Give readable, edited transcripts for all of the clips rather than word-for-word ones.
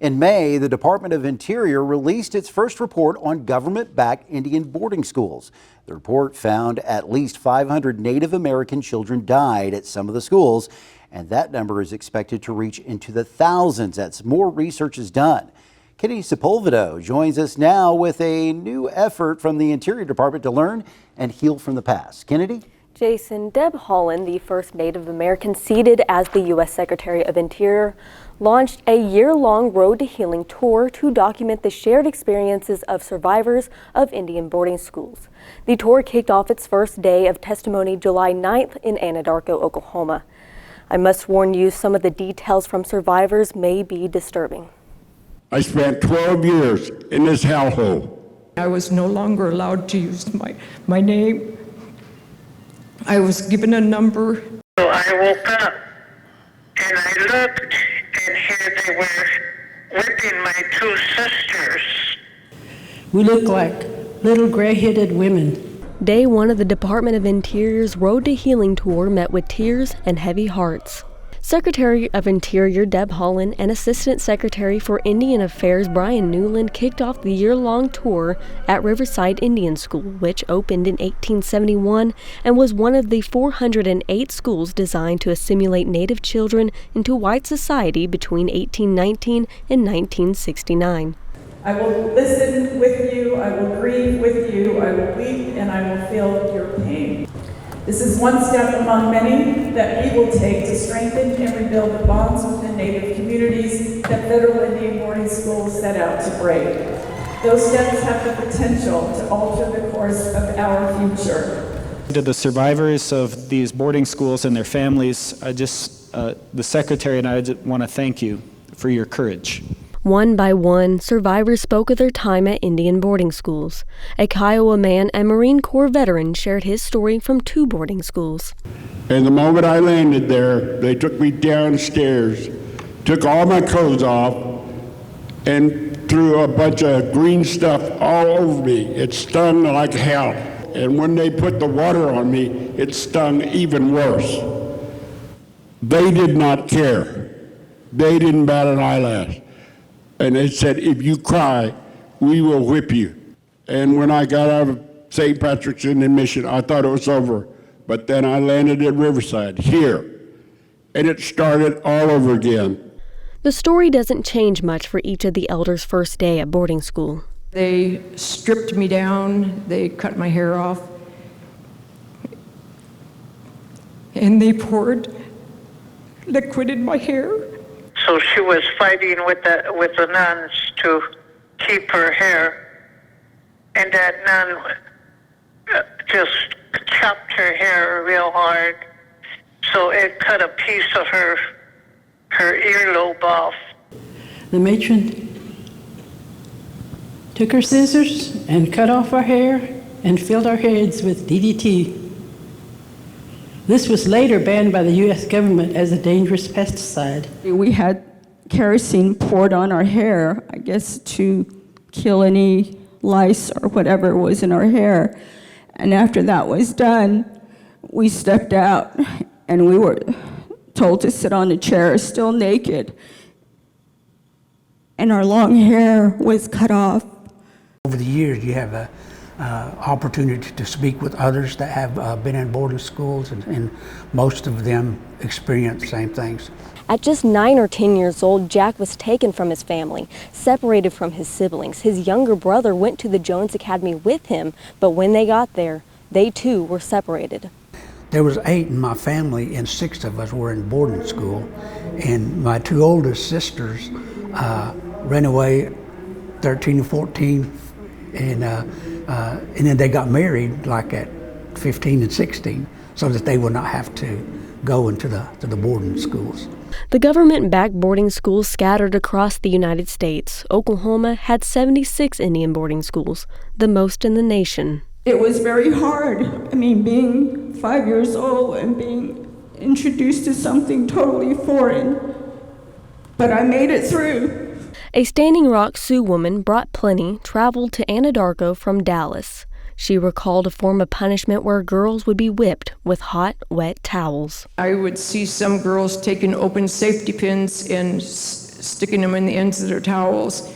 In May, the Department of Interior released its first report on government-backed Indian boarding schools. The report found at least 500 Native American children died at some of the schools, and that number is expected to reach into the thousands as more research is done. Kennedy Sepulvedo joins us now with a new effort from the Interior Department to learn and heal from the past. Kennedy? Jason, Deb Haaland, the first Native American seated as the U.S. Secretary of Interior, launched a year-long Road to Healing tour to document the shared experiences of survivors of Indian boarding schools. The tour kicked off its first day of testimony July 9th in Anadarko, Oklahoma. I must warn you, some of the details from survivors may be disturbing. I spent 12 years in this hellhole. I was no longer allowed to use my name. I was given a number. So I woke up and I looked, and here they were whipping my two sisters. We look like little gray-headed women. Day one of the Department of Interior's Road to Healing tour met with tears and heavy hearts. Secretary of Interior Deb Haaland and Assistant Secretary for Indian Affairs Brian Newland kicked off the year-long tour at Riverside Indian School, which opened in 1871 and was one of the 408 schools designed to assimilate Native children into white society between 1819 and 1969. I will listen with you, I will grieve with you, I will weep, and I will feel your pain. This is one step among many that we will take to strengthen and rebuild the bonds within Native communities that federal Indian boarding schools set out to break. Those steps have the potential to alter the course of our future. To the survivors of these boarding schools and their families, the Secretary and I want to thank you for your courage. One by one, survivors spoke of their time at Indian boarding schools. A Kiowa man and Marine Corps veteran shared his story from 2 boarding schools. And the moment I landed there, they took me downstairs, took all my clothes off, and threw a bunch of green stuff all over me. It stung like hell. And when they put the water on me, it stung even worse. They did not care. They didn't bat an eyelash. And they said, if you cry, we will whip you. And when I got out of St. Patrick's Indian Mission, I thought it was over. But then I landed at Riverside, here. And it started all over again. The story doesn't change much for each of the elders' first day at boarding school. They stripped me down, they cut my hair off, and they poured liquid in my hair. So she was fighting with the nuns to keep her hair, and that nun just chopped her hair real hard, so it cut a piece of her earlobe off. The matron took her scissors and cut off our hair and filled our heads with DDT. This was later banned by the U.S. government as a dangerous pesticide. We had kerosene poured on our hair, I guess to kill any lice or whatever was in our hair. And after that was done, we stepped out and we were told to sit on a chair, still naked. And our long hair was cut off. Over the years, you have an opportunity to speak with others that have been in boarding schools, and most of them experience the same things. At just 9 or 10 years old, Jack was taken from his family, separated from his siblings. His younger brother went to the Jones Academy with him, but when they got there, they too were separated. There was 8 in my family, and 6 of us were in boarding school, and my 2 oldest sisters ran away 13 and 14, and then they got married like at 15 and 16, so that they would not have to go into the boarding schools. The government-backed boarding schools scattered across the United States. Oklahoma had 76 Indian boarding schools, the most in the nation. It was very hard. I mean, being 5 years old and being introduced to something totally foreign. But I made it through. A Standing Rock Sioux woman, Brought Plenty, traveled to Anadarko from Dallas. She recalled a form of punishment where girls would be whipped with hot, wet towels. I would see some girls taking open safety pins and sticking them in the ends of their towels.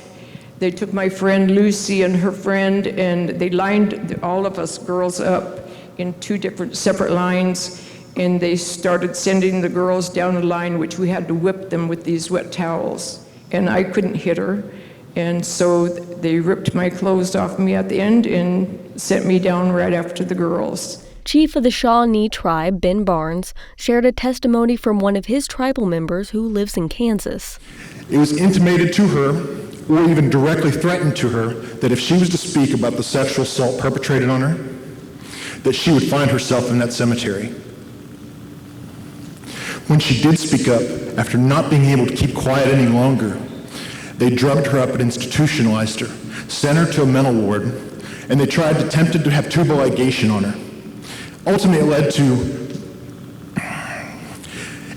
They took my friend Lucy and her friend, and they lined all of us girls up in 2 different separate lines, and they started sending the girls down a line, which we had to whip them with these wet towels. And I couldn't hit her, and so they ripped my clothes off me at the end and sent me down right after the girls. Chief of the Shawnee tribe, Ben Barnes, shared a testimony from one of his tribal members who lives in Kansas. It was intimated to her, or even directly threatened to her, that if she was to speak about the sexual assault perpetrated on her, that she would find herself in that cemetery. When she did speak up, after not being able to keep quiet any longer, they drugged her up and institutionalized her, sent her to a mental ward, and they attempted to have tubal ligation on her. Ultimately, it led to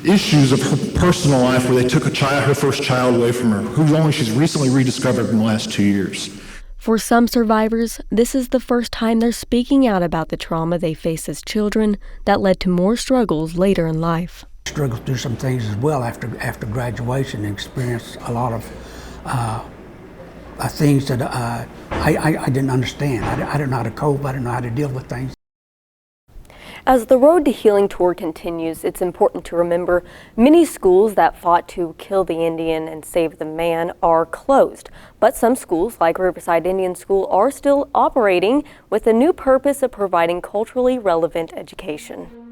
issues of her personal life where they took her first child away from her, she's recently rediscovered in the last 2 years. For some survivors, this is the first time they're speaking out about the trauma they faced as children that led to more struggles later in life. Struggled through some things as well after graduation and experienced a lot of things that I didn't understand. I didn't know how to cope. I didn't know how to deal with things. As the Road to Healing tour continues, it's important to remember many schools that fought to kill the Indian and save the man are closed. But some schools, like Riverside Indian School, are still operating with the new purpose of providing culturally relevant education.